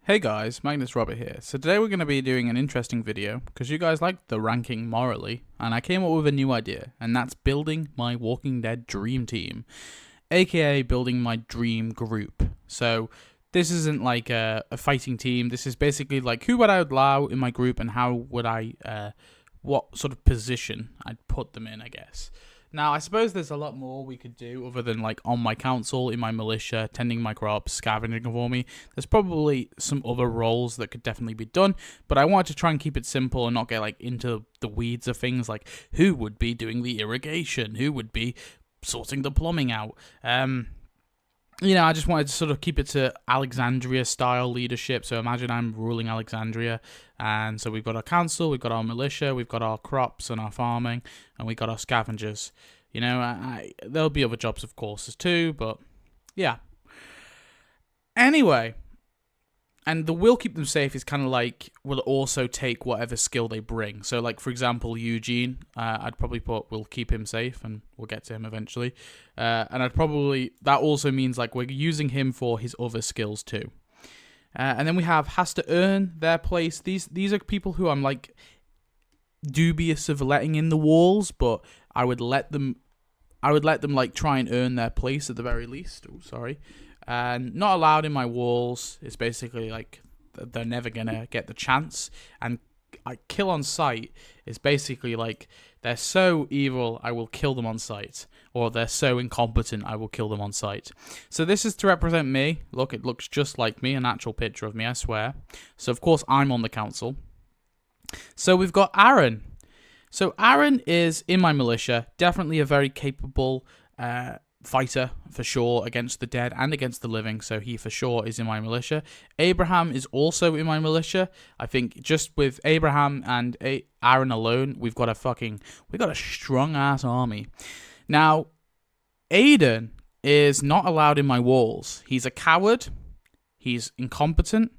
Hey guys, Magnus Robert here. So today we're going to be doing an interesting video because you guys liked the ranking morally, and I came up with a new idea, and that's building my Walking Dead dream team, aka building my dream group. So this isn't like a fighting team. This is basically like who would I allow in my group and how would I, what sort of position I'd put them in, I guess. Now, I suppose there's a lot more we could do other than like on my council, in my militia, tending my crops, scavenging for me. There's probably some other roles that could definitely be done, but I wanted to try and keep it simple and not get like into the weeds of things like who would be doing the irrigation, who would be sorting the plumbing out. I just wanted to sort of keep it to Alexandria-style leadership. So imagine I'm ruling Alexandria, and so we've got our council, we've got our militia, we've got our crops and our farming, and we've got our scavengers. There'll be other jobs, of course, too, but yeah. Anyway, and the will keep them safe is kind of like will also take whatever skill they bring. So, like, for example, Eugene, I'd probably put will keep him safe, and we'll get to him eventually. And that also means, like, we're using him for his other skills, too. And then we have has to earn their place. These are people who I'm, like, dubious of letting in the walls, but I would let them, like, try and earn their place at the very least. Oh, sorry. And not allowed in my walls is basically like they're never gonna get the chance. And kill on sight is basically like they're so evil I will kill them on sight, or they're so incompetent I will kill them on sight. So this is to represent me. Look, it looks just like me, an actual picture of me, I swear. So of course I'm on the council. So we've got Aaron. So Aaron is in my militia, definitely a very capable fighter for sure against the dead and against the living, so he for sure is in my militia. Abraham is also in my militia. I think just with Abraham and Aaron alone, we've got a strong ass army. Now, Aiden is not allowed in my walls. He's a coward. He's incompetent.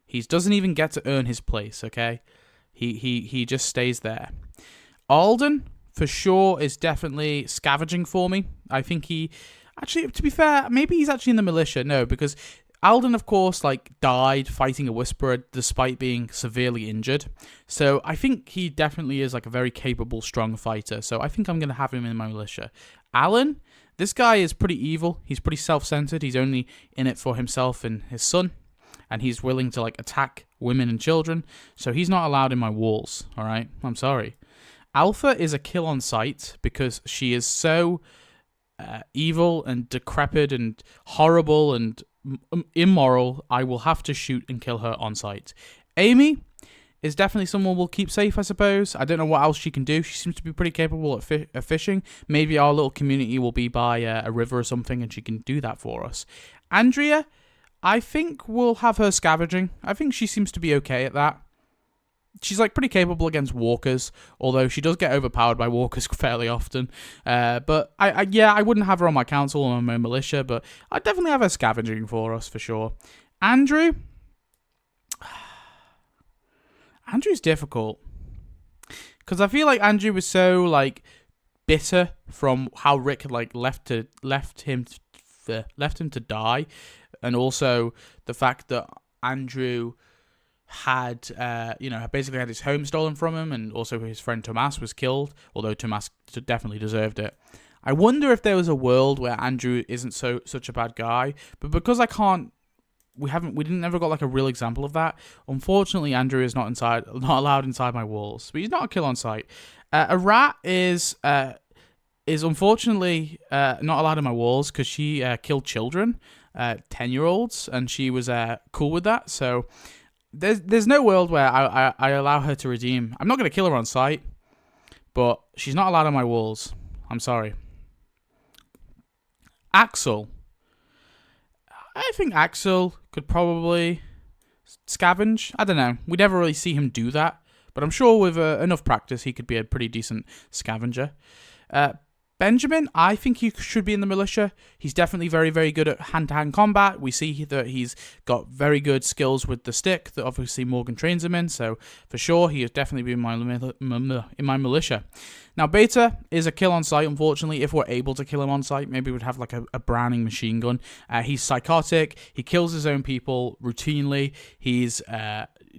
He doesn't even get to earn his place. Okay, he just stays there. Alden, for sure, is definitely scavenging for me. I think to be fair, maybe he's actually in the militia. No, because Alden, of course, died fighting a Whisperer despite being severely injured. So I think he definitely is a very capable, strong fighter. So I think I'm going to have him in my militia. Alan, this guy is pretty evil. He's pretty self-centered. He's only in it for himself and his son. And he's willing to attack women and children. So he's not allowed in my walls. All right? I'm sorry. Alpha is a kill on sight because she is so evil and decrepit and horrible and immoral. I will have to shoot and kill her on sight. Amy is definitely someone we'll keep safe, I suppose. I don't know what else she can do. She seems to be pretty capable at fishing. Maybe our little community will be by a river or something and she can do that for us. Andrea, I think we'll have her scavenging. I think she seems to be okay at that. She's pretty capable against walkers, although she does get overpowered by walkers fairly often. But I wouldn't have her on my council or my militia, but I'd definitely have her scavenging for us for sure. Andrew's difficult because I feel like Andrew was so bitter from how Rick had left him to die, and also the fact that Andrew had basically had his home stolen from him, and also his friend Tomas was killed, although Tomas definitely deserved it. I wonder if there was a world where Andrew isn't such a bad guy, but because we didn't ever got a real example of that. Unfortunately, Andrew is not allowed inside my walls, but he's not a kill on sight. A rat is unfortunately not allowed in my walls because she killed children, 10-year-olds, and she was cool with that. So There's no world where I allow her to redeem. I'm not going to kill her on sight, but she's not allowed on my walls. I'm sorry. Axel. I think Axel could probably scavenge. I don't know. We never really see him do that, but I'm sure with enough practice, he could be a pretty decent scavenger. Benjamin, I think he should be in the militia. He's definitely very, very good at hand-to-hand combat. We see that he's got very good skills with the stick that obviously Morgan trains him in. So for sure, he has definitely been in my militia. Now, Beta is a kill on sight, unfortunately. If we're able to kill him on sight, maybe we'd have like a Browning machine gun. He's psychotic. He kills his own people routinely. He's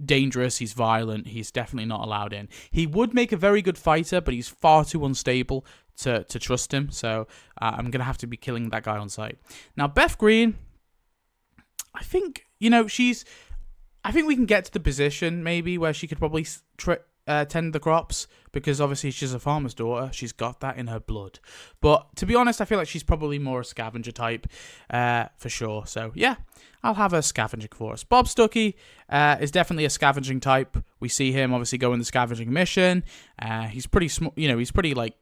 dangerous. He's violent. He's definitely not allowed in. He would make a very good fighter, but he's far too unstable to trust him. So I'm going to have to be killing that guy on sight. Now, Beth Green, I think, I think we can get to the position maybe where she could probably tend the crops, because obviously she's a farmer's daughter. She's got that in her blood. But to be honest, I feel like she's probably more a scavenger type for sure. So yeah, I'll have her scavenging for us. Bob Stuckey is definitely a scavenging type. We see him obviously go in the scavenging mission. He's pretty small. He's pretty like,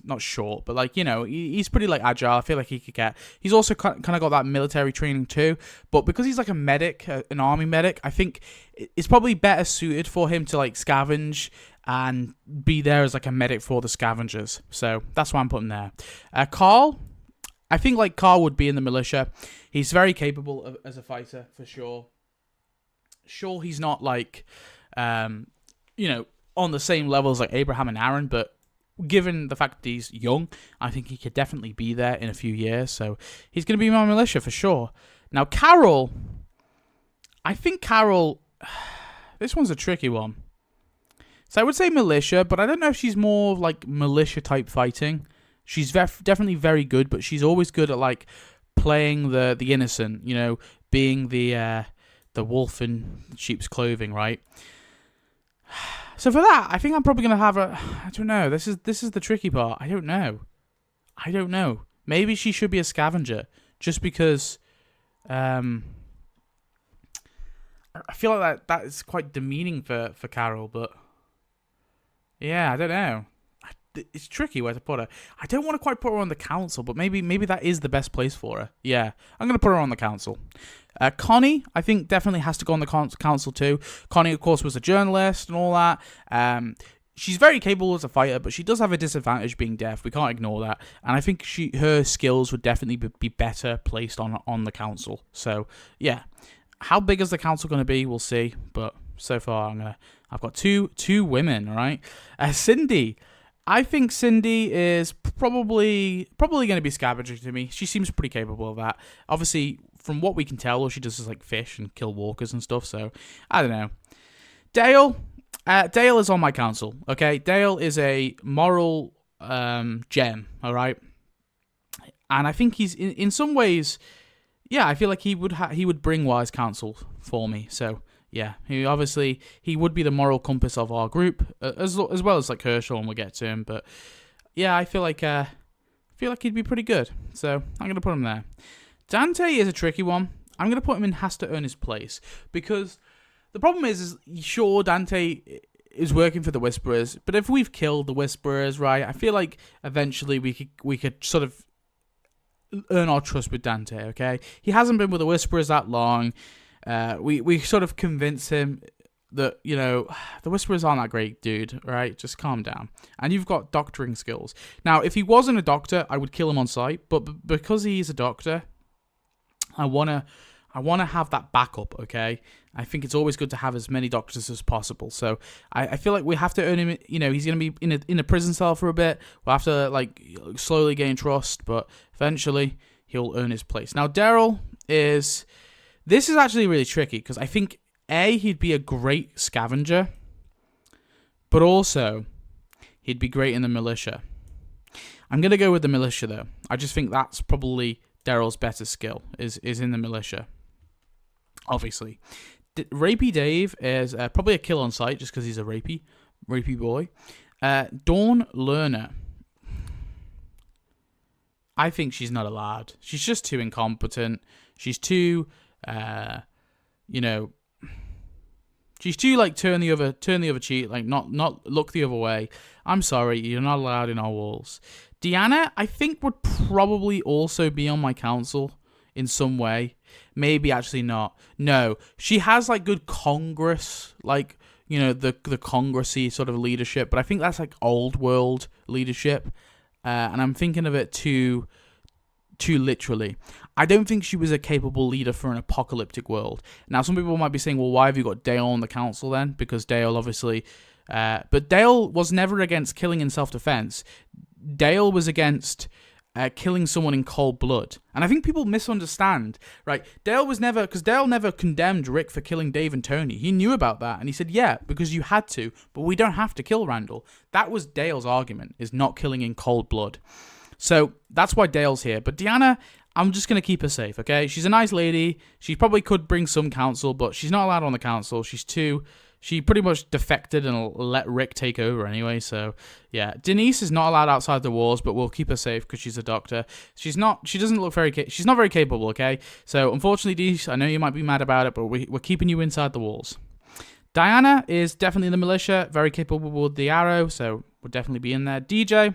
not short, but like, he's pretty like agile. I feel like he could get. He's also kind of got that military training too, but because he's like a medic, an army medic, I think it's probably better suited for him to like scavenge and be there as like a medic for the scavengers. So that's why I'm putting there. Carl, I think like Carl would be in the militia. He's very capable as a fighter for sure. Sure, he's not like, on the same level as like Abraham and Aaron, but given the fact that he's young, I think he could definitely be there in a few years. So he's going to be my militia for sure. Now, Carol, I think Carol, this one's a tricky one. So I would say militia, but I don't know if she's more like militia type fighting. She's definitely very good, but she's always good at like playing the innocent, being the wolf in sheep's clothing, right? So for that, I think I'm probably going to have I don't know. This is the tricky part. I don't know. Maybe she should be a scavenger, just because I feel like that is quite demeaning for Carol, but yeah, I don't know. It's tricky where to put her. I don't want to quite put her on the council, but maybe that is the best place for her. Yeah, I'm going to put her on the council. Connie, I think, definitely has to go on the council too. Connie, of course, was a journalist and all that. She's very capable as a fighter, but she does have a disadvantage being deaf. We can't ignore that. And I think her skills would definitely be better placed on the council. So, yeah. How big is the council going to be? We'll see. But so far, I've got two women, all right? Cindy. I think Cindy is probably going to be scavenging to me. She seems pretty capable of that. Obviously, from what we can tell, all she does is like fish and kill walkers and stuff. So, I don't know. Dale. Dale is on my council, okay? Dale is a moral gem, all right? And I think he's, in some ways, yeah, I feel like he would bring wise counsel for me. So, yeah, he would be the moral compass of our group, as well as like Herschel, and we'll get to him. But yeah, I feel like he'd be pretty good. So I'm gonna put him there. Dante is a tricky one. I'm gonna put him in has to earn his place, because the problem is sure, Dante is working for the Whisperers, but if we've killed the Whisperers, right, I feel like eventually we could sort of earn our trust with Dante. Okay, he hasn't been with the Whisperers that long. We sort of convince him that, the Whisperers aren't that great, dude, right? Just calm down. And you've got doctoring skills. Now, if he wasn't a doctor, I would kill him on sight, but because he's a doctor, I want to have that backup, okay? I think it's always good to have as many doctors as possible. So I feel like we have to earn him, he's going to be in a prison cell for a bit. We'll have to, slowly gain trust, but eventually he'll earn his place. Now, Daryl is... This is actually really tricky, because I think, A, he'd be a great scavenger, but also he'd be great in the militia. I'm going to go with the militia, though. I just think that's probably Daryl's better skill, is in the militia, obviously. Rapey Dave is probably a kill on sight, just because he's a rapey boy. Dawn Lerner. I think she's not allowed. She's just too incompetent. She's too... she's too turn the other cheek, not look the other way. I'm sorry, you're not allowed in our walls. Deanna, I think, would probably also be on my council in some way. Maybe actually not. No, she has good Congress, the Congressy sort of leadership, but I think that's old world leadership. and I'm thinking of it too literally. I don't think she was a capable leader for an apocalyptic world. Now, some people might be saying, well, why have you got Dale on the council then? Because Dale obviously... but Dale was never against killing in self-defense. Dale was against killing someone in cold blood. And I think people misunderstand, right? Because Dale never condemned Rick for killing Dave and Tony. He knew about that. And he said, yeah, because you had to, but we don't have to kill Randall. That was Dale's argument, is not killing in cold blood. So that's why Dale's here. But Deanna, I'm just going to keep her safe, okay? She's a nice lady. She probably could bring some counsel, but she's not allowed on the council. She pretty much defected and let Rick take over anyway. So, yeah. Denise is not allowed outside the walls, but we'll keep her safe because she's a doctor. She doesn't look she's not very capable, okay? So, unfortunately, Denise, I know you might be mad about it, but we're keeping you inside the walls. Diana is definitely in the militia, very capable with the arrow, so we'll definitely be in there. DJ...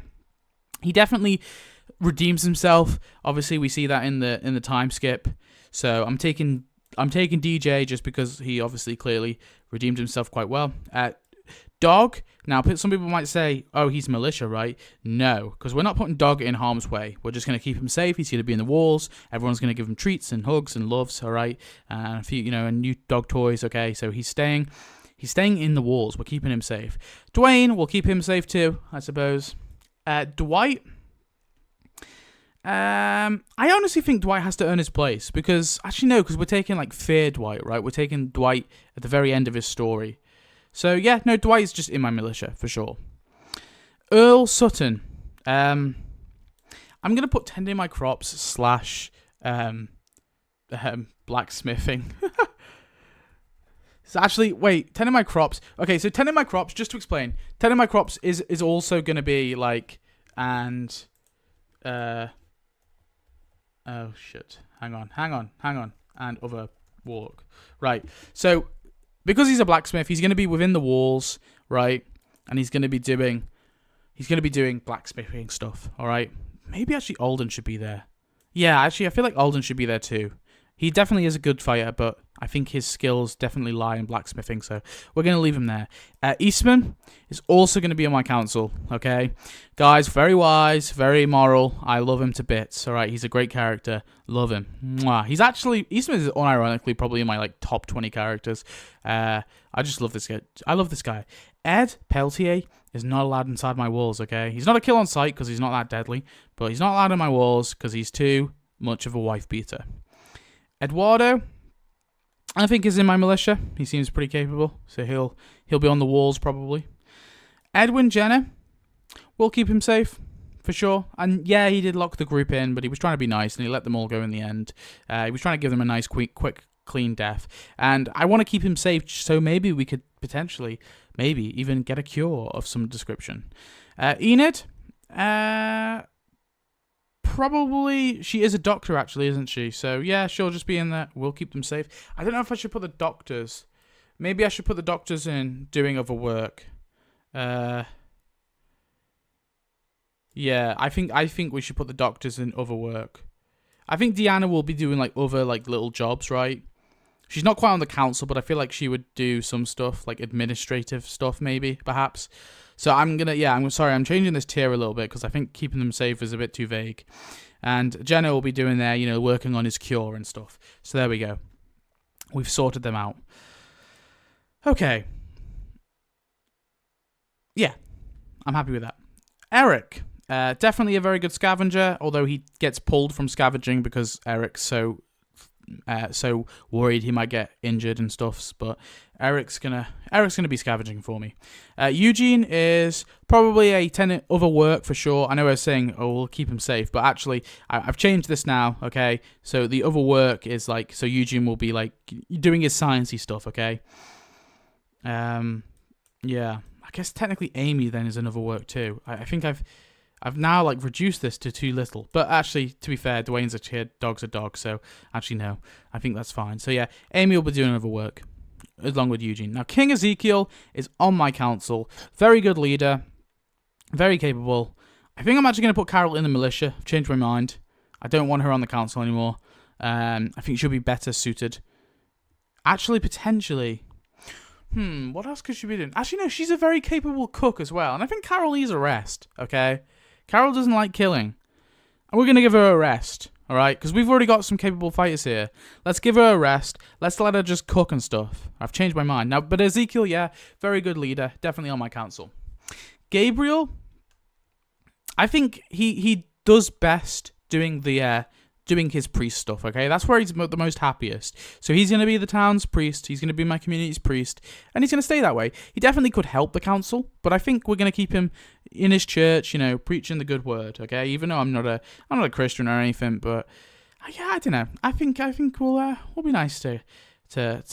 he definitely redeems himself. Obviously, we see that in the time skip. So I'm taking DJ just because he obviously clearly redeemed himself quite well. Dog. Now, some people might say, "Oh, he's militia, right?" No, because we're not putting Dog in harm's way. We're just going to keep him safe. He's going to be in the walls. Everyone's going to give him treats and hugs and loves. All right, and a few, and new dog toys. Okay, so he's staying in the walls. We're keeping him safe. Dwayne, we'll keep him safe too, I suppose. Dwight, I honestly think Dwight has to earn his place because we're taking like Fear Dwight, right? We're taking Dwight at the very end of his story. So yeah, no, Dwight's just in my militia for sure. Earl Sutton, I'm gonna put tending my crops / blacksmithing. So actually, wait, tending my crops. Okay, so tending my crops, just to explain, tending my crops is also going to be like, and, oh shit, hang on, and other work. Right, so, because he's a blacksmith, he's going to be within the walls, right, and he's going to be doing blacksmithing stuff, alright? Maybe actually Alden should be there. Yeah, actually, I feel like Alden should be there too. He definitely is a good fighter, but I think his skills definitely lie in blacksmithing, so we're going to leave him there. Eastman is also going to be on my council, okay? Guys, very wise, very moral. I love him to bits, all right? He's a great character. Love him. Mwah. Eastman is unironically probably in my like top 20 characters. I just love this guy. I love this guy. Ed Peltier is not allowed inside my walls, okay? He's not a kill on sight because he's not that deadly, but he's not allowed in my walls because he's too much of a wife beater. Eduardo, I think, is in my militia. He seems pretty capable, so he'll be on the walls probably. Edwin Jenner, we'll keep him safe for sure. And yeah, he did lock the group in, but he was trying to be nice and he let them all go in the end. He was trying to give them a nice, quick, clean death. And I want to keep him safe, so maybe we could potentially, maybe even get a cure of some description. Enid, probably, she is a doctor actually, isn't she? So yeah, she'll just be in there. We'll keep them safe. I don't know if I should put the doctors. Maybe I should put the doctors in doing other work. Yeah, I think we should put the doctors in other work. I think Deanna will be doing like other like little jobs, right? She's not quite on the council, but I feel like she would do some stuff, like administrative stuff maybe, perhaps. So I'm changing this tier a little bit because I think keeping them safe is a bit too vague. And Jenna will be doing there, working on his cure and stuff. So there we go. We've sorted them out. Okay. Yeah, I'm happy with that. Eric, definitely a very good scavenger, although he gets pulled from scavenging because Eric's so worried he might get injured and stuff, but Eric's gonna be scavenging for me. Eugene is probably a tenant other work for sure. I know I was saying, we'll keep him safe, but actually I've changed this now, okay? So the other work is like, so Eugene will be like doing his sciencey stuff, okay? Yeah, I guess technically Amy then is another work too. I think I've now like reduced this to too little, but actually, to be fair, Dwayne's a kid, dog's a dog, so actually no, I think that's fine. So yeah, Amy will be doing other work, along with Eugene. Now, King Ezekiel is on my council, very good leader, very capable. I think I'm actually going to put Carol in the militia. I've changed my mind. I don't want her on the council anymore. I think she'll be better suited. Actually, potentially. What else could she be doing? Actually, no, she's a very capable cook as well, and I think Carol needs a rest, okay? Carol doesn't like killing. And we're going to give her a rest, all right? Because we've already got some capable fighters here. Let's give her a rest. Let's let her just cook and stuff. I've changed my mind. Now, but Ezekiel, yeah, very good leader. Definitely on my council. Gabriel, I think he does best doing his priest stuff, okay? That's where he's the most happiest. So he's going to be the town's priest. He's going to be my community's priest. And he's going to stay that way. He definitely could help the council, but I think we're going to keep him in his church, preaching the good word, okay? Even though I'm not a Christian or anything, but yeah, I don't know. I think we'll be nice to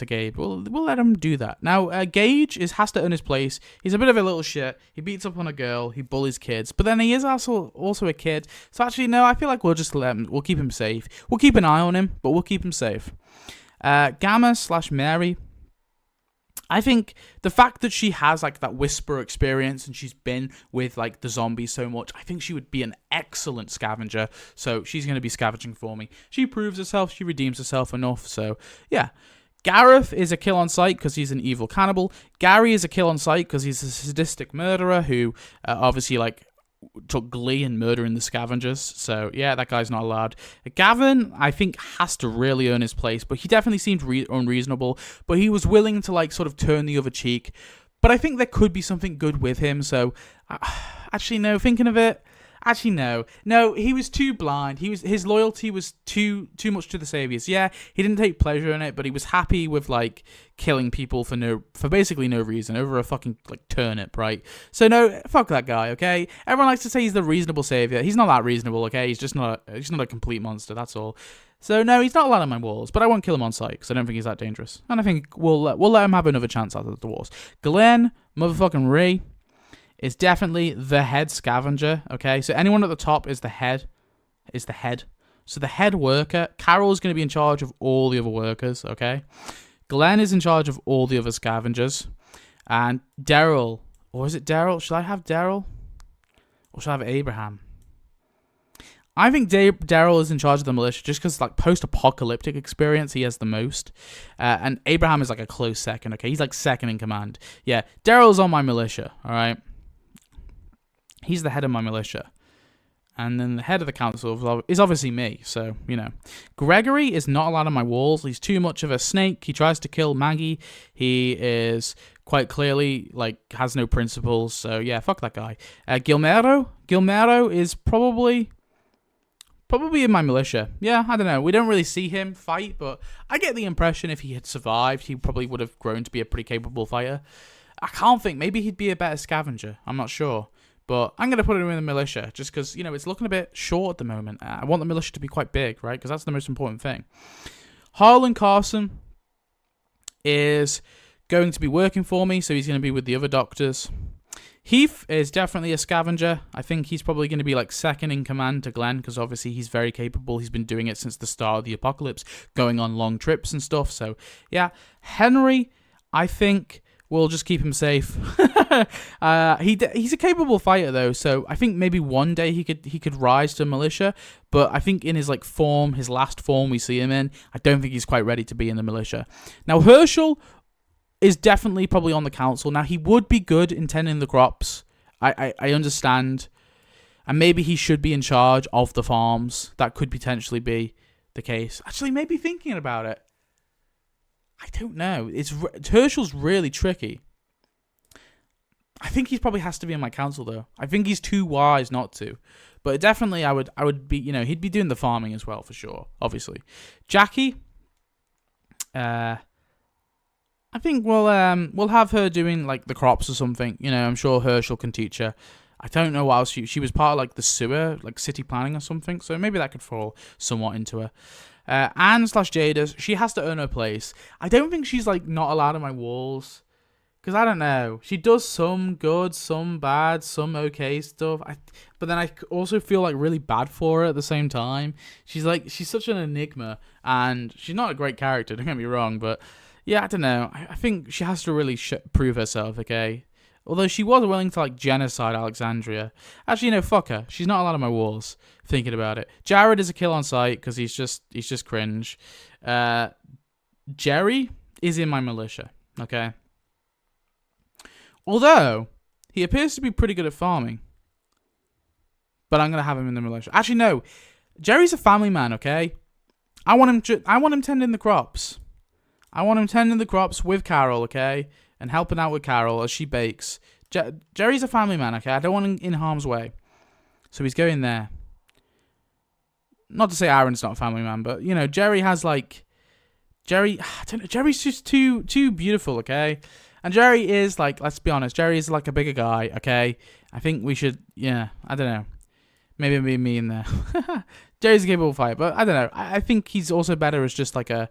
Gabe. We'll let him do that. Now, Gage has to earn his place. He's a bit of a little shit. He beats up on a girl. He bullies kids. But then he is also a kid. So actually, no, I feel like we'll just we'll keep him safe. We'll keep an eye on him, but we'll keep him safe. Gamma/Mary. I think the fact that she has like that whisper experience and she's been with like the zombies so much, I think she would be an excellent scavenger. So she's going to be scavenging for me. She proves herself. She redeems herself enough. So yeah. Gareth is a kill on sight because he's an evil cannibal. Gary is a kill on sight because he's a sadistic murderer who obviously like took glee in murdering the scavengers. So yeah, that guy's not allowed. Gavin, I think, has to really earn his place, but he definitely seemed unreasonable. But he was willing to like sort of turn the other cheek. But I think there could be something good with him. So actually, no. Thinking of it. Actually, no, he was too blind. His loyalty was too much to the saviors. Yeah, he didn't take pleasure in it, but he was happy with like killing people for basically no reason over a fucking like turnip, right? So no, fuck that guy. Okay, everyone likes to say he's the reasonable savior. He's not that reasonable. Okay, he's not a complete monster. That's all. So no, he's not allowed on my walls, but I won't kill him on sight because I don't think he's that dangerous, and I think we'll let him have another chance out of the walls. Glenn, motherfucking Ray, is definitely the head scavenger, okay? So anyone at the top is the head. So the head worker, Carol is going to be in charge of all the other workers, okay? Glenn is in charge of all the other scavengers. And Daryl, or is it Daryl? Should I have Daryl? Or should I have Abraham? I think Daryl is in charge of the militia just because, like, post-apocalyptic experience he has the most. And Abraham is, like, a close second, okay? He's, like, second in command. Yeah, Daryl's on my militia, all right? He's the head of my militia. And then the head of the council is obviously me, so, Gregory is not allowed on my walls. He's too much of a snake. He tries to kill Maggie. He is quite clearly, like, has no principles. So, yeah, fuck that guy. Gilmero is probably in my militia. Yeah, I don't know. We don't really see him fight, but I get the impression if he had survived, he probably would have grown to be a pretty capable fighter. I can't think. Maybe he'd be a better scavenger. I'm not sure. But I'm going to put him in the militia just because, it's looking a bit short at the moment. I want the militia to be quite big, right? Because that's the most important thing. Harlan Carson is going to be working for me, so he's going to be with the other doctors. Heath is definitely a scavenger. I think he's probably going to be like second in command to Glenn because obviously he's very capable. He's been doing it since the start of the apocalypse, going on long trips and stuff. So, yeah. Henry, I think we'll just keep him safe. He's a capable fighter though, so I think maybe one day he could rise to militia. But I think in his his last form we see him in, I don't think he's quite ready to be in the militia. Now Herschel is definitely probably on the council. Now he would be good in tending the crops. I understand, and maybe he should be in charge of the farms. That could potentially be the case. Actually, maybe thinking about it, I don't know. Herschel's really tricky. I think he probably has to be in my council though. I think he's too wise not to. But definitely I would be, he'd be doing the farming as well for sure, obviously. Jackie, I think we'll have her doing like the crops or something. I'm sure Herschel can teach her. I don't know what else she was part of like the sewer, like city planning or something. So maybe that could fall somewhat into her. Anne/Jada, she has to earn her place. I don't think she's like not allowed on my walls. Because I don't know. She does some good, some bad, some okay stuff. But then I also feel like really bad for her at the same time. She's such an enigma. And she's not a great character, don't get me wrong. But yeah, I don't know. I think she has to really prove herself, okay? Although she was willing to like genocide Alexandria. Actually, fuck her. She's not allowed on my walls. Thinking about it. Jared is a kill on sight because he's just cringe. Jerry is in my militia, okay? Although he appears to be pretty good at farming. but I'm gonna have him in the militia. Actually, no. Jerry's a family man, okay? I want him tending the crops. I want him tending the crops with Carol, okay? And helping out with Carol as she bakes. Jerry's a family man, okay? I don't want him in harm's way. So he's going there. Not to say Aaron's not a family man, but, you know, Jerry has, like... I don't know, Jerry's just too beautiful, okay? And Jerry is, like, let's be honest, Jerry is, like, a bigger guy, okay? I think we should, yeah, I don't know. Maybe I'm being mean there. Jerry's a capable fighter, but I don't know. I think he's also better as just, like, a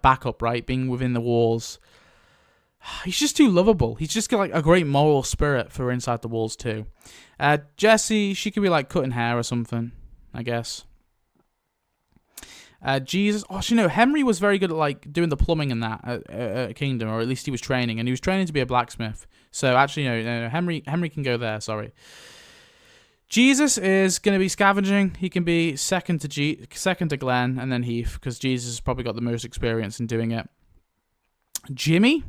backup, right? Being within the walls. He's just too lovable. He's just got, like, a great moral spirit for inside the walls, too. Jessie, she could be, like, cutting hair or something, I guess. Jesus. Oh, you know, Henry was very good at, like, doing the plumbing in that at Kingdom, or at least he was training, and he was training to be a blacksmith. So, actually, no, Henry can go there, sorry. Jesus is going to be scavenging. He can be second to Glenn, and then Heath, because Jesus has probably got the most experience in doing it. Jimmy?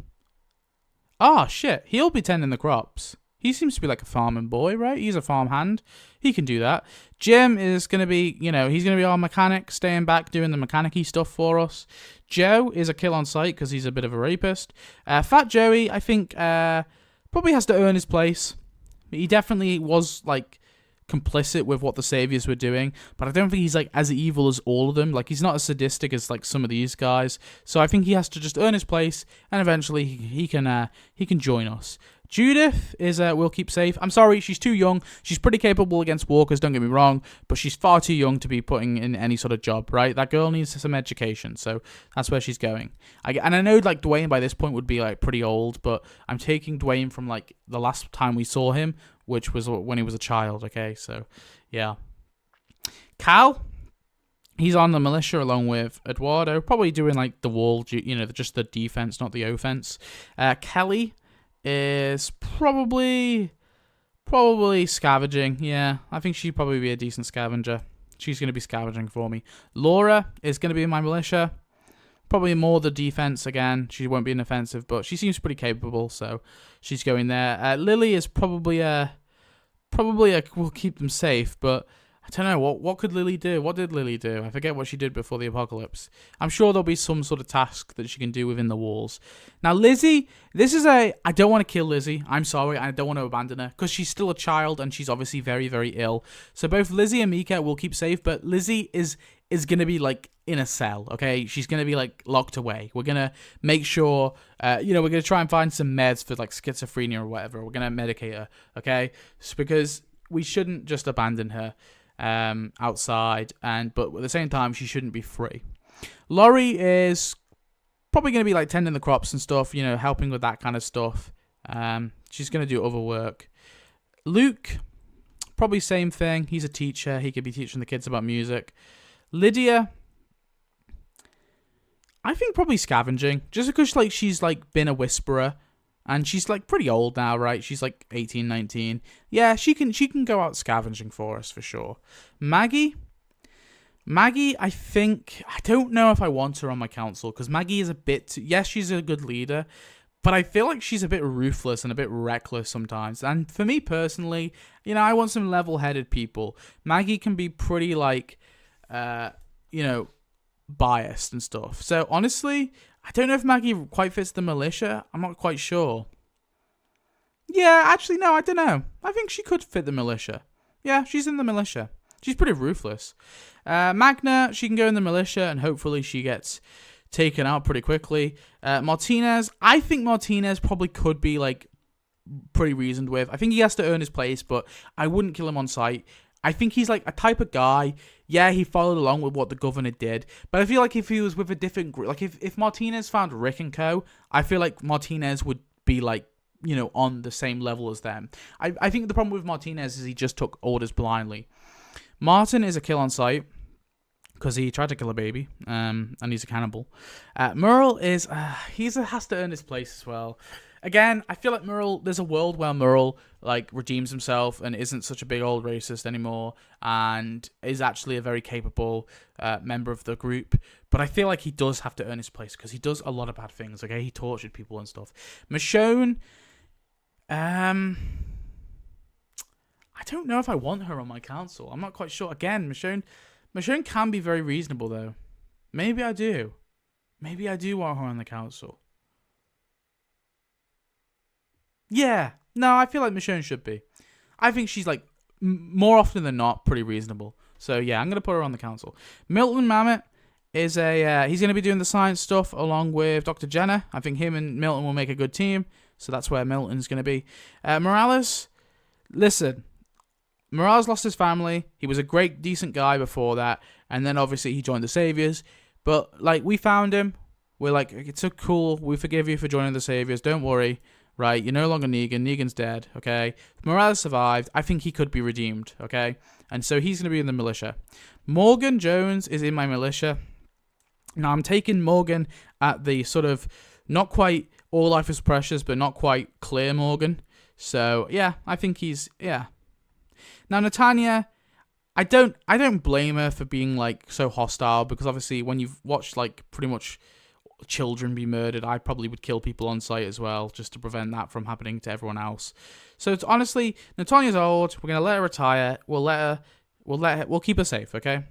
Oh, shit. He'll be tending the crops. He seems to be like a farming boy, right? He's a farm hand. He can do that. Jim is going to be, you know, he's going to be our mechanic, staying back, doing the mechanic-y stuff for us. Joe is a kill on sight because he's a bit of a rapist. Fat Joey, I think, probably has to earn his place. He definitely was, like, complicit with what the Saviors were doing, but I don't think he's, like, as evil as all of them. Like, he's not as sadistic as, like, some of these guys. So I think he has to just earn his place, and eventually he can join us. Judith is will keep safe. I'm sorry, she's too young. She's pretty capable against walkers, don't get me wrong, but she's far too young to be putting in any sort of job, right? That girl needs some education, so that's where she's going. And I know, like, Dwayne by this point would be, like, pretty old, but I'm taking Dwayne from, like, the last time we saw him, which was when he was a child, okay? So, yeah. Cal, he's on the militia along with Eduardo, probably doing, like, the wall, you know, just the defense, not the offense. Kelly is probably scavenging. Yeah, I think she'd probably be a decent scavenger. She's going to be scavenging for me. Laura is going to be in my militia. Probably more the defense again. She won't be an offensive, but she seems pretty capable, so she's going there. Lily is probably will keep them safe, but I don't know, what could Lily do? What did Lily do? I forget what she did before the apocalypse. I'm sure there'll be some sort of task that she can do within the walls. Now, Lizzie, I don't want to kill Lizzie. I'm sorry, I don't want to abandon her, because she's still a child, and she's obviously very, very ill. So both Lizzie and Mika will keep safe, but Lizzie is going to be, like, in a cell, okay? She's going to be, like, locked away. We're going to make sure, we're going to try and find some meds for, like, schizophrenia or whatever. We're going to medicate her, okay? Just because we shouldn't just abandon her outside, but at the same time, she shouldn't be free. Laurie is probably going to be, like, tending the crops and stuff, you know, helping with that kind of stuff. She's going to do other work. Luke, probably same thing. He's a teacher. He could be teaching the kids about music. Lydia, I think probably scavenging, just because, like, she's, like, been a whisperer, and she's, like, pretty old now, right? She's, like, 18, 19. Yeah, she can go out scavenging for us, for sure. Maggie, I think, I don't know if I want her on my council, because Maggie is a bit, yes, she's a good leader, but I feel like she's a bit ruthless and a bit reckless sometimes. And for me personally, you know, I want some level-headed people. Maggie can be pretty, like, biased and stuff. So honestly, I don't know if Maggie quite fits the militia. I'm not quite sure. Yeah, actually, no, I don't know. I think she could fit the militia. Yeah, she's in the militia. She's pretty ruthless. Magna, she can go in the militia, and hopefully she gets taken out pretty quickly. Martinez, I think Martinez probably could be, like, pretty reasoned with. I think he has to earn his place, but I wouldn't kill him on sight. I think he's, like, a type of guy. Yeah, he followed along with what the governor did, but I feel like if he was with a different group, like if Martinez found Rick and co, I feel like Martinez would be, like, you know, on the same level as them. I think the problem with Martinez is he just took orders blindly. Martin is a kill on sight because he tried to kill a baby, and he's a cannibal. Merle is has to earn his place as well. Again, I feel like Merle, there's a world where Merle, like, redeems himself and isn't such a big old racist anymore and is actually a very capable member of the group. But I feel like he does have to earn his place because he does a lot of bad things, okay? He tortured people and stuff. Michonne, I I don't know if I want her on my council. I'm not quite sure. Again, Michonne can be very reasonable, though. Maybe I do. Maybe I do want her on the council. Yeah. No, I feel like Michonne should be. I think she's, like, more often than not, pretty reasonable. So, yeah, I'm going to put her on the council. Milton Mamet is he's going to be doing the science stuff along with Dr. Jenner. I think him and Milton will make a good team. So that's where Milton's going to be. Morales, listen. Morales lost his family. He was a great, decent guy before that. And then, obviously, he joined the Saviors. But, like, we found him. We're like, it's so cool. We forgive you for joining the Saviors. Don't worry. Right? You're no longer Negan. Negan's dead. Okay? Morales survived. I think he could be redeemed. Okay? And so he's going to be in the militia. Morgan Jones is in my militia. Now, I'm taking Morgan at the sort of not quite all life is precious, but not quite clear Morgan. So, yeah, I think he's, yeah. Now, Netanya, I don't blame her for being, like, so hostile, because obviously when you've watched, like, pretty much children be murdered, I probably would kill people on sight as well, just to prevent that from happening to everyone else. So, it's honestly, Netanya's old. We're going to let her retire. We'll keep her safe, okay?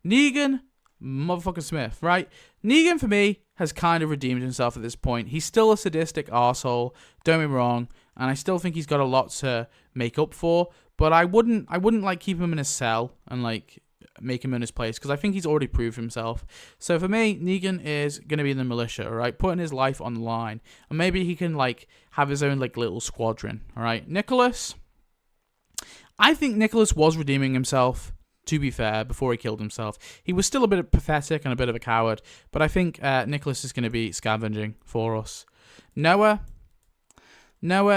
Negan motherfucking Smith, right? Negan, for me, has kind of redeemed himself at this point. He's still a sadistic arsehole, don't get me wrong, and I still think he's got a lot to make up for, but I wouldn't like keep him in a cell and like make him in his place, because I think he's already proved himself. So for me, Negan is going to be in the militia, all right? Putting his life on the line. And maybe he can like have his own like little squadron, all right? Nicholas, I think Nicholas was redeeming himself, to be fair, before he killed himself. He was still a bit pathetic and a bit of a coward, but I think Nicholas is going to be scavenging for us. Noah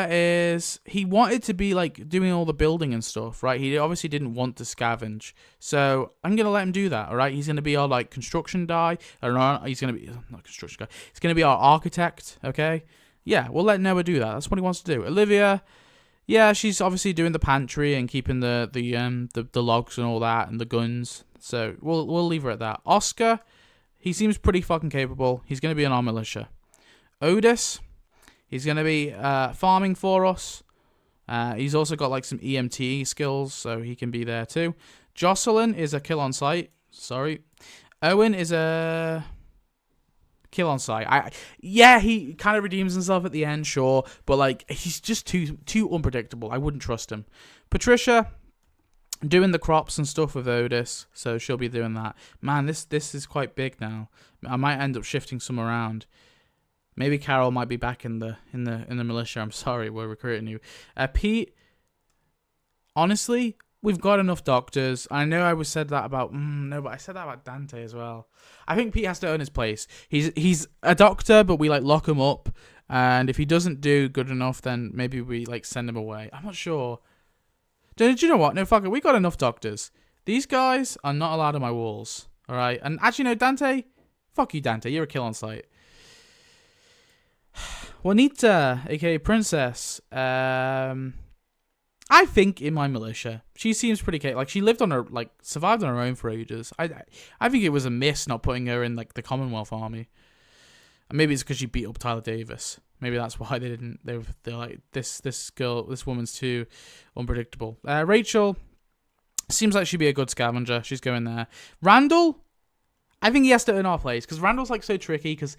is, he wanted to be like doing all the building and stuff, right? He obviously didn't want to scavenge, so I'm going to let him do that, all right? He's going to be our like construction guy, he's going to be, not construction guy, he's going to be our architect, okay? Yeah, we'll let Noah do that. That's what he wants to do. Olivia, yeah, she's obviously doing the pantry and keeping the logs and all that and the guns. So we'll leave her at that. Oscar, he seems pretty fucking capable. He's going to be in our militia. Otis, he's going to be farming for us. He's also got like some EMT skills, so he can be there too. Jocelyn is a kill on sight. Sorry. Owen is a kill on sight. Yeah, he kind of redeems himself at the end, sure, but like he's just too unpredictable. I wouldn't trust him. Patricia doing the crops and stuff with Otis, so she'll be doing that. Man, this is quite big now. I might end up shifting some around. Maybe Carol might be back in the militia. I'm sorry, we're recruiting you. Pete, honestly, we've got enough doctors. I know I said that about no, but I said that about Dante as well. I think Pete has to earn his place. He's a doctor, but we like lock him up, and if he doesn't do good enough, then maybe we like send him away. I'm not sure. Do you know what? No, fuck it. We got enough doctors. These guys are not allowed on my walls. All right, and actually, no, Dante. Fuck you, Dante. You're a kill on sight. Juanita, aka Princess. I think in my militia, she seems pretty capable. Like she lived on her, like survived on her own for ages. I think it was a miss not putting her in like the Commonwealth Army. And maybe it's because she beat up Tyler Davis. Maybe that's why they didn't. They're like this woman's too unpredictable. Rachel seems like she'd be a good scavenger. She's going there. Randall, I think he has to earn our place because Randall's like so tricky because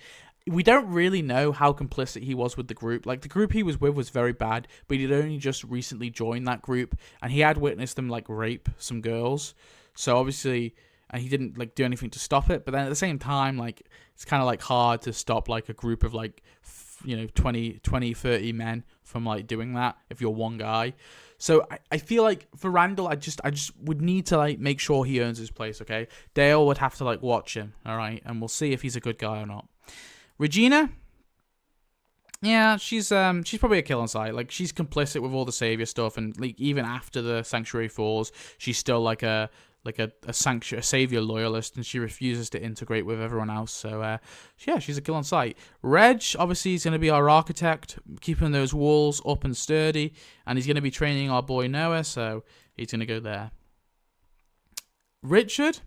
we don't really know how complicit he was with the group. Like, the group he was with was very bad, but he'd only just recently joined that group, and he had witnessed them, like, rape some girls. So, obviously, and he didn't, like, do anything to stop it. But then at the same time, like, it's kind of, like, hard to stop, like, a group of, like, 20, 30 men from, like, doing that if you're one guy. So, I feel like for Randall, I just would need to, like, make sure he earns his place, okay? Dale would have to, like, watch him, all right? And we'll see if he's a good guy or not. Regina, yeah, she's probably a kill on sight. Like, she's complicit with all the savior stuff, and like even after the sanctuary falls, she's still like a savior loyalist, and she refuses to integrate with everyone else. So yeah, she's a kill on sight. Reg, obviously, is going to be our architect, keeping those walls up and sturdy, and he's going to be training our boy Noah, so he's going to go there. Richard.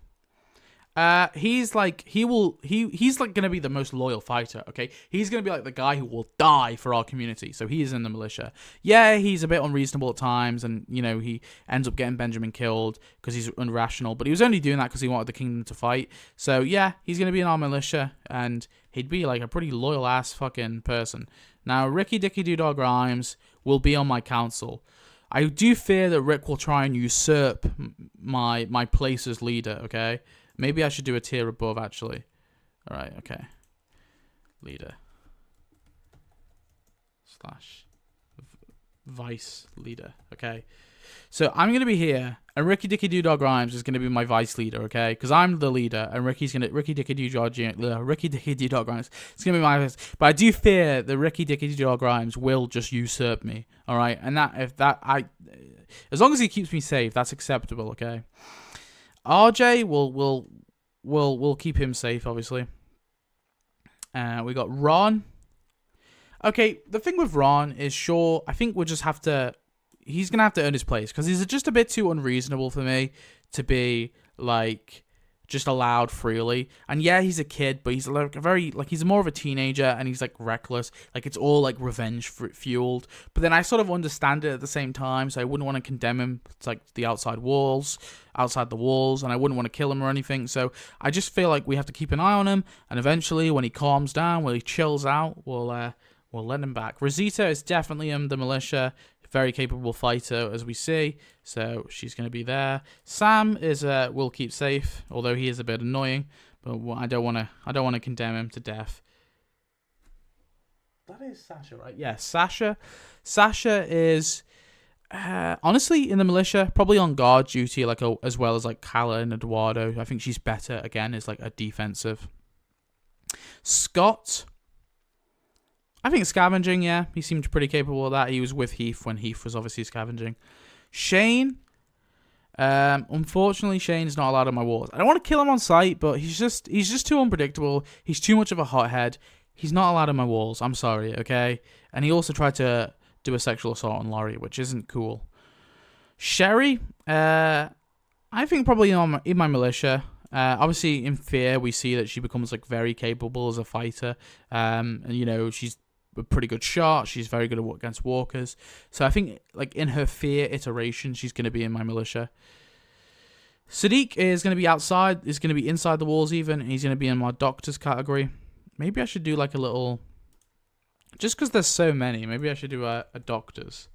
He's like he's like gonna be the most loyal fighter. Okay, he's gonna be like the guy who will die for our community. So he is in the militia. Yeah, he's a bit unreasonable at times, and he ends up getting Benjamin killed because he's irrational. But he was only doing that because he wanted the kingdom to fight. So yeah, he's gonna be in our militia, and he'd be like a pretty loyal ass fucking person. Now Ricky Dicky Doodog Grimes will be on my council. I do fear that Rick will try and usurp my place as leader. Okay. Maybe I should do a tier above, actually. All right, okay. Leader. / vice leader, okay? So I'm going to be here, and Ricky Dicky Doodog Grimes is going to be my vice leader, okay? Because I'm the leader, and Ricky Dicky Doodog Grimes is going to be my vice. But I do fear that Ricky Dicky Doodog Grimes will just usurp me, all right? And as long as he keeps me safe, that's acceptable, okay? RJ will keep him safe, obviously. We got Ron. Okay, the thing with Ron is, sure, I think we'll just have to... He's going to have to earn his place, because he's just a bit too unreasonable for me to be, like, just allowed freely. And yeah, he's a kid, but he's like he's more of a teenager, and he's like reckless. Like, it's all like revenge fueled. But then I sort of understand it at the same time, so I wouldn't want to condemn him to like the outside the walls, and I wouldn't want to kill him or anything. So I just feel like we have to keep an eye on him, and eventually when he calms down, when he chills out, we'll let him back. Rosita is definitely in the militia. Very capable fighter, as we see, so she's going to be there. Sam is will keep safe, although he is a bit annoying, but I don't want to condemn him to death. That is Sasha, right? Yeah, Sasha. Sasha is honestly in the militia, probably on guard duty, like as well as like Kala and Eduardo. I think she's better again as like a defensive. Scott. I think scavenging, yeah. He seemed pretty capable of that. He was with Heath when Heath was obviously scavenging. Shane. Unfortunately, Shane is not allowed on my walls. I don't want to kill him on sight, but he's just too unpredictable. He's too much of a hothead. He's not allowed on my walls. I'm sorry, okay? And he also tried to do a sexual assault on Laurie, which isn't cool. Sherry. I think probably in my militia. Obviously, in Fear, we see that she becomes like very capable as a fighter. And she's a pretty good shot. She's very good against walkers. So I think like in her Fear iteration, she's going to be in my militia. Sadiq is going to be outside. Is going to be inside the walls even. And he's going to be in my doctors category. Maybe I should do like a little... Just because there's so many, maybe I should do a doctors.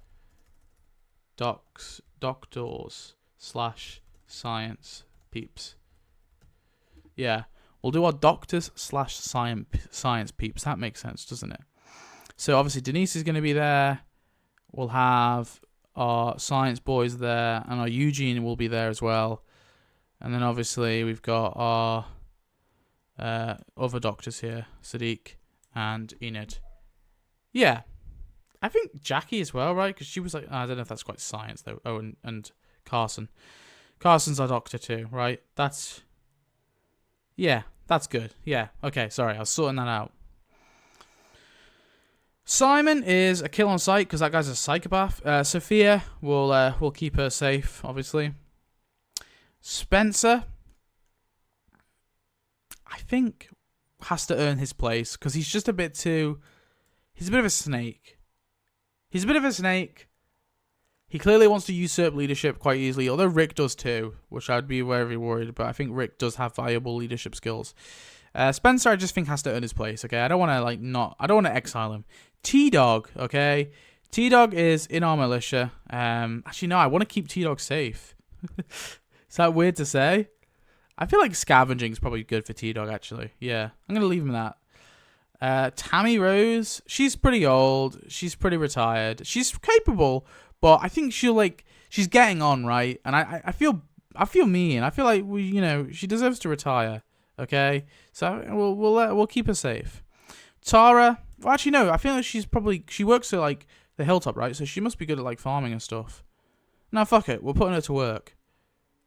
Doctors / science peeps. Yeah, we'll do our doctors / science peeps. That makes sense, doesn't it? So obviously Denise is going to be there. We'll have our science boys there, and our Eugene will be there as well. And then obviously we've got our other doctors here, Sadiq and Enid. Yeah, I think Jackie as well, right? Because she was like, I don't know if that's quite science though. Oh, and Carson. Carson's our doctor too, right? Yeah, that's good. Yeah, okay, sorry, I was sorting that out. Simon is a kill on sight because that guy's a psychopath. Sophia will keep her safe, obviously. Spencer, I think, has to earn his place because he's just a bit too... He's a bit of a snake. He clearly wants to usurp leadership quite easily, although Rick does too, which I'd be very worried, but I think Rick does have valuable leadership skills. Spencer, I just think, has to earn his place, okay? I don't want to exile him. T-Dog, okay? T-Dog is in our militia. Actually, no, I want to keep T-Dog safe. Is that weird to say? I feel like scavenging is probably good for T-Dog, actually. Yeah, I'm going to leave him that. Tammy Rose, she's pretty old. She's pretty retired. She's capable, but I think she's getting on, right? And I feel mean. I feel like she deserves to retire. Okay, so we'll keep her safe. Tara, well, actually no, I feel like she works at like the hilltop, right? So she must be good at like farming and stuff. No, fuck it, we're putting her to work,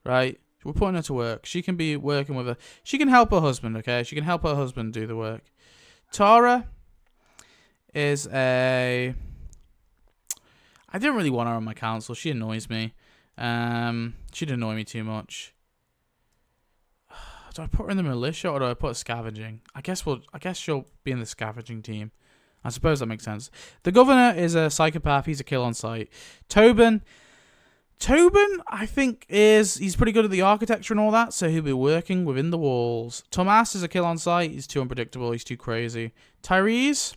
right? We're putting her to work. She can be working with her. She can help her husband. Okay, she can help her husband do the work. Tara is I didn't really want her on my council. She annoys me. She'd annoy me too much. do I put her in the militia or do I put her scavenging? I guess she'll be in the scavenging team. I suppose that makes sense. The governor is a psychopath. He's a kill on sight. Tobin, I think he's pretty good at the architecture and all that, so he'll be working within the walls. Tomas is a kill on sight. He's too unpredictable. He's too crazy. Tyrese,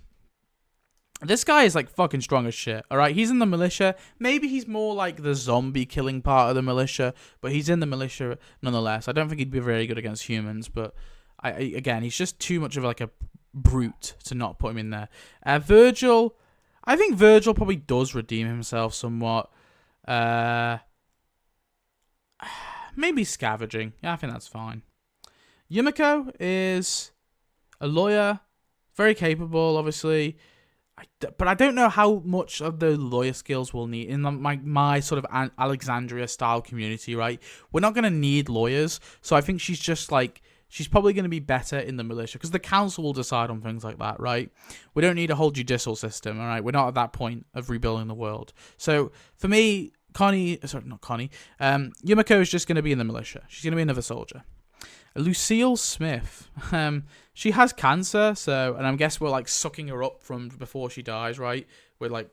this guy is like fucking strong as shit. All right, he's in the militia. Maybe he's more like the zombie killing part of the militia, but he's in the militia nonetheless. I don't think he'd be very good against humans, but again, he's just too much of like a brute to not put him in there. Virgil, I think Virgil probably does redeem himself somewhat. Maybe scavenging. Yeah, I think that's fine. Yumiko is a lawyer, very capable, obviously. But I don't know how much of the lawyer skills we'll need in my sort of Alexandria style community, right? We're not going to need lawyers, so I think she's probably going to be better in the militia because the council will decide on things like that, right? We don't need a whole judicial system, all right? We're not at that point of rebuilding the world. So for me, Yumiko is just going to be in the militia. She's going to be another soldier. Lucille Smith, she has cancer, and I guess we're like sucking her up from before she dies, right? We're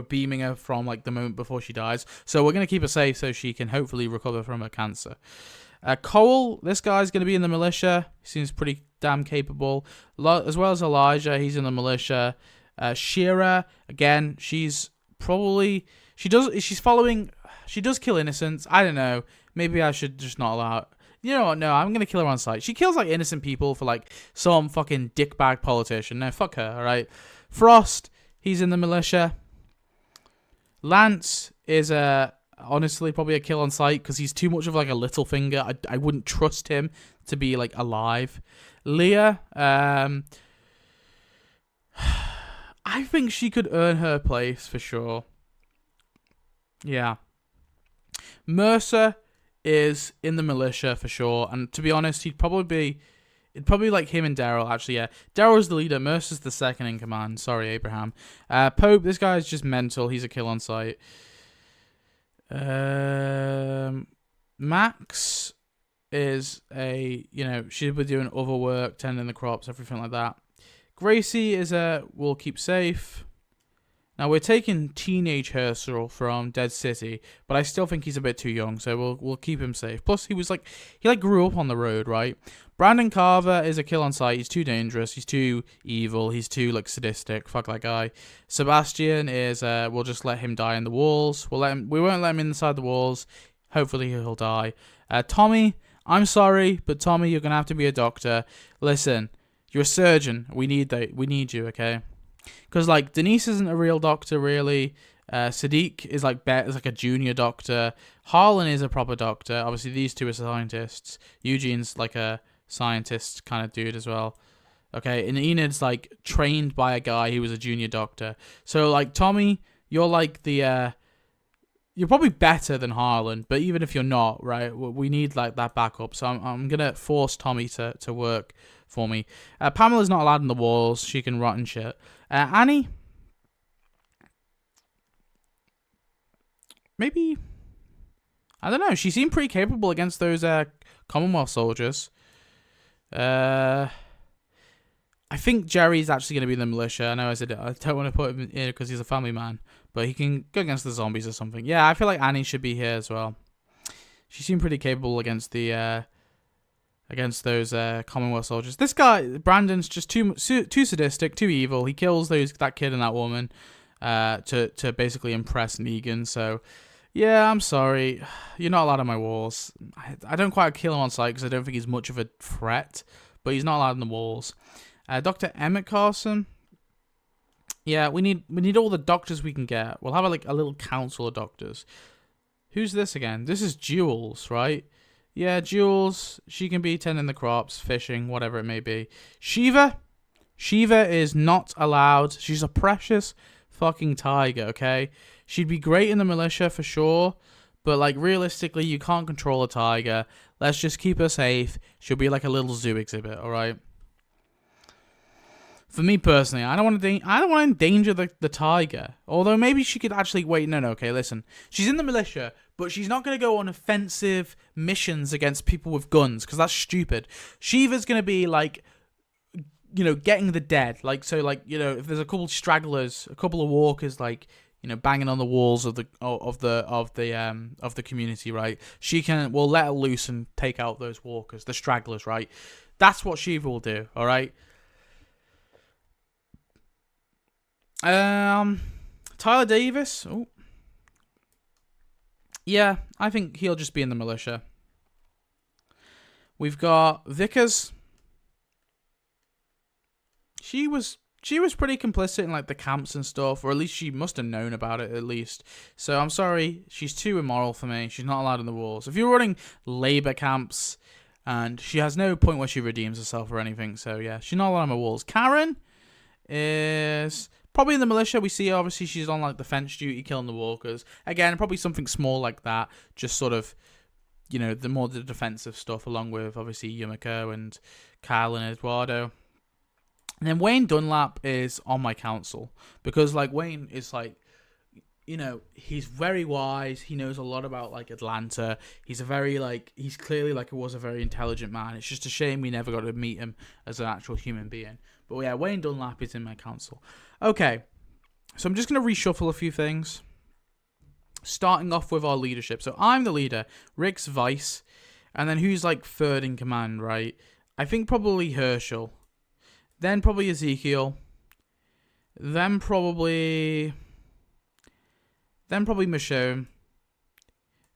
beaming her from like the moment before she dies, so we're gonna keep her safe so she can hopefully recover from her cancer. Cole, this guy's gonna be in the militia. He seems pretty damn capable, as well as Elijah. He's in the militia. Shira, again, she does kill innocents. I don't know. Maybe I should just not allow it. You know what? No, I'm going to kill her on sight. She kills, like, innocent people for, like, some fucking dickbag politician. No, fuck her, alright? Frost, he's in the militia. Lance is, honestly, probably a kill on sight because he's too much of, like, a little finger. I wouldn't trust him to be, like, alive. Leah, I think she could earn her place for sure. Yeah. Mercer is in the militia for sure, and to be honest, it'd probably like him and Daryl. Actually, yeah, Daryl's the leader, Mercer's the second in command. Sorry, Abraham. Pope, this guy is just mental. He's a kill on sight. Max is she'll be doing other work, tending the crops, everything like that. Gracie is will keep safe. Now, we're taking teenage Herschel from Dead City, but I still think he's a bit too young, so we'll keep him safe. Plus, he grew up on the road, right? Brandon Carver is a kill on sight. He's too dangerous. He's too evil. He's too, like, sadistic. Fuck that guy. Sebastian is, we'll just let him die in the walls. We won't let him inside the walls. Hopefully, he'll die. Tommy, I'm sorry, but Tommy, you're going to have to be a doctor. Listen, you're a surgeon. We need you, okay? Because, like, Denise isn't a real doctor, really. Sadiq is like a junior doctor. Harlan is a proper doctor. Obviously, these two are scientists. Eugene's like a scientist kind of dude as well. Okay, and Enid's like trained by a guy who was a junior doctor. So, like, Tommy, you're like you're probably better than Harlan, but even if you're not, right, we need like that backup. So I'm gonna force Tommy to work for me. Pamela's not allowed in the walls. She can rot and shit. Annie, maybe, I don't know. She seemed pretty capable against those Commonwealth soldiers. I think Jerry's actually going to be in the militia. I know I said it. I don't want to put him in because he's a family man, but he can go against the zombies or something. Yeah, I feel like Annie should be here as well. She seemed pretty capable against the against those Commonwealth soldiers. This guy, Brandon's just too sadistic, too evil. He kills that kid and that woman to basically impress Negan. So, yeah, I'm sorry. You're not allowed on my walls. I don't quite kill him on sight because I don't think he's much of a threat, but he's not allowed on the walls. Dr. Emmett Carson. Yeah, we need all the doctors we can get. We'll have a little council of doctors. Who's this again? This is Jules, right? Yeah, Jules. She can be tending the crops, fishing, whatever it may be. Shiva is not allowed. She's a precious fucking tiger, okay? She'd be great in the militia for sure, but like realistically, you can't control a tiger. Let's just keep her safe. She'll be like a little zoo exhibit, all right? For me personally, I don't want to endanger the tiger. Although maybe she could actually wait. No, okay, listen. She's in the militia, but she's not going to go on offensive missions against people with guns, because that's stupid. Shiva's going to be like, getting the dead. Like, so, like, if there's a couple of stragglers, a couple of walkers, like, banging on the walls of the community, right? We'll let her loose and take out those walkers, the stragglers, right? That's what Shiva will do, all right? Tyler Davis. Oh, yeah, I think he'll just be in the militia. We've got Vickers. She was pretty complicit in like the camps and stuff, or at least she must have known about it at least. So I'm sorry, she's too immoral for me. She's not allowed in the walls. If you're running labor camps, and she has no point where she redeems herself or anything, so yeah, she's not allowed on the walls. Karen is probably in the militia. We see obviously she's on like the fence duty, killing the walkers. Again, probably something small like that, just sort of, the defensive stuff, along with obviously Yumiko and Kyle and Eduardo. And then Wayne Dunlap is on my council, because like Wayne is like, he's very wise. He knows a lot about like Atlanta. He's he's clearly like was a very intelligent man. It's just a shame we never got to meet him as an actual human being. But yeah, Wayne Dunlap is in my council. Okay, so I'm just going to reshuffle a few things. Starting off with our leadership. So I'm the leader, Rick's vice, and then who's like third in command, right? I think probably Herschel. Then probably Ezekiel. Then probably Michonne.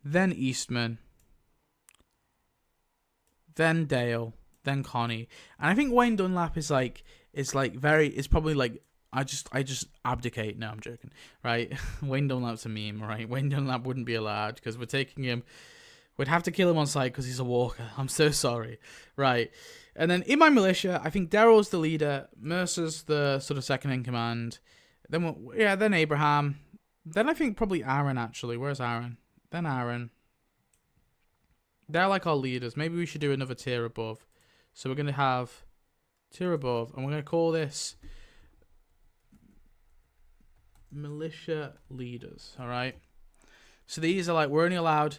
Then Eastman. Then Dale. Then Connie. And I think Wayne Dunlap is probably like, I just abdicate. No, I'm joking. Right? Wayne Dunlap's a meme, right? Wayne Dunlap wouldn't be allowed because we're taking him. We'd have to kill him on sight because he's a walker. I'm so sorry. Right. And then in my militia, I think Daryl's the leader. Mercer's the sort of second in command. Then Abraham. Then I think probably Aaron, actually. Where's Aaron? Then Aaron. They're like our leaders. Maybe we should do another tier above. So we're going to have tier above. And we're going to call this militia leaders. All right. So these are like, we're only allowed...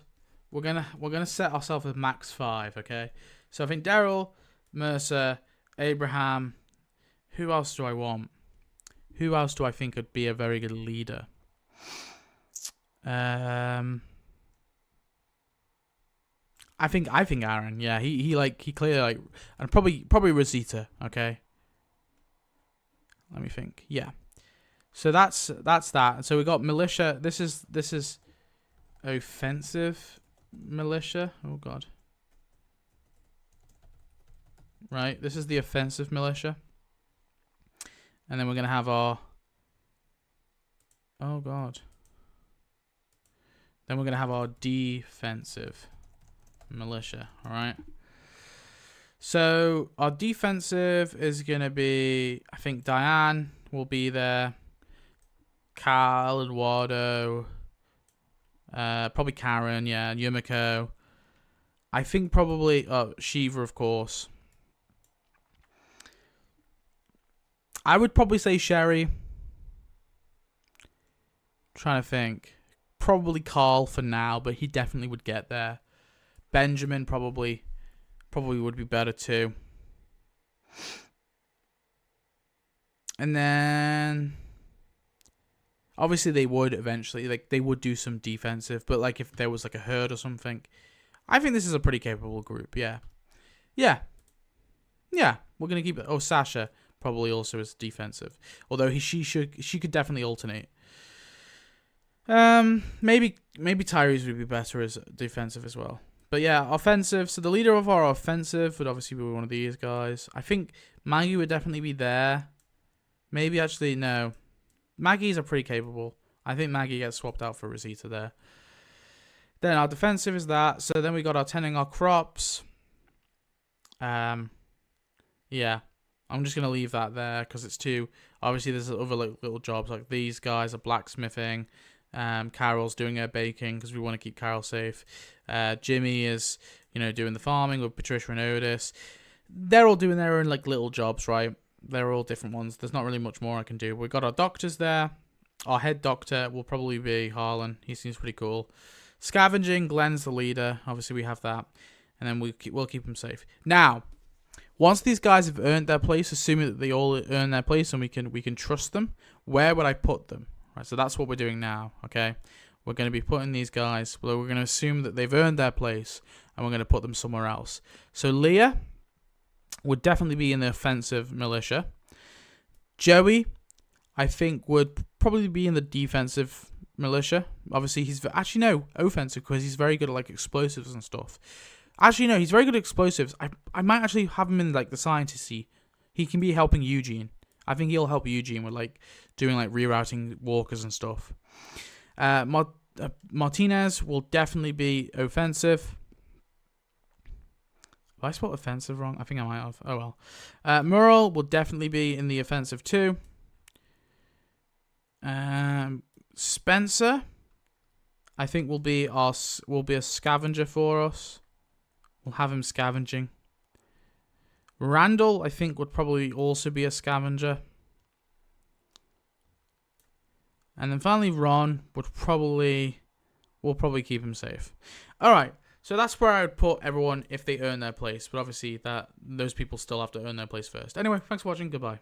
We're gonna set ourselves at max 5, okay? So I think Daryl, Mercer, Abraham. Who else do I want? Who else do I think would be a very good leader? I think Aaron. Yeah, he clearly like, and probably Rosita. Okay. Let me think. Yeah. So that's that. So we got militia. This is offensive militia. Oh god. Right, this is the offensive militia. And then we're going to have our... Oh god. Then we're going to have our defensive militia, alright? So, our defensive is going to be... I think Diane will be there. Cal, Eduardo... probably Karen, yeah, Yumiko. I think probably Shiva, of course. I would probably say Sherry. Trying to think. Probably Carl for now, but he definitely would get there. Benjamin probably would be better too. And then... Obviously, they would eventually, like, they would do some defensive, but, like, if there was, like, a herd or something, I think this is a pretty capable group, yeah. Yeah. Yeah, we're going to keep it. Oh, Sasha probably also is defensive, although she could definitely alternate. Maybe Tyrese would be better as defensive as well. But, yeah, offensive. So, the leader of our offensive would obviously be one of these guys. I think Maggie would definitely be there. Maybe, actually, no. Maggie's are pretty capable. I think Maggie gets swapped out for Rosita there. Then our defensive is that. So then we got our tending our crops. Yeah. I'm just going to leave that there because it's too... Obviously, there's other little jobs like these guys are blacksmithing. Carol's doing her baking because we want to keep Carol safe. Jimmy is, doing the farming with Patricia and Otis. They're all doing their own like little jobs, right? They're all different ones. There's not really much more I can do. We've got our doctors there. Our head doctor will probably be Harlan. He seems pretty cool. Scavenging, Glenn's the leader. Obviously, we have that. And then we'll keep them safe. Now, once these guys have earned their place, assuming that they all earn their place and we can trust them, where would I put them? Right, so that's what we're doing now, okay? We're going to be putting these guys, well, we're going to assume that they've earned their place, and we're going to put them somewhere else. So Leah would definitely be in the offensive militia. Joey, I think, would probably be in the defensive militia. Obviously, he's actually no offensive because he's very good at like explosives and stuff. Actually, no, he's very good at explosives. I might actually have him in like the scientisty. He can be helping Eugene. I think he'll help Eugene with like doing like rerouting walkers and stuff. Martinez will definitely be offensive. Have I spelled offensive wrong? I think I might have. Oh well. Murrell will definitely be in the offensive too. Spencer, I think will be a scavenger for us. We'll have him scavenging. Randall, I think, would probably also be a scavenger. And then finally, Ron we'll probably keep him safe. All right, so that's where I would put everyone if they earn their place. But obviously, those people still have to earn their place first. Anyway, thanks for watching. Goodbye.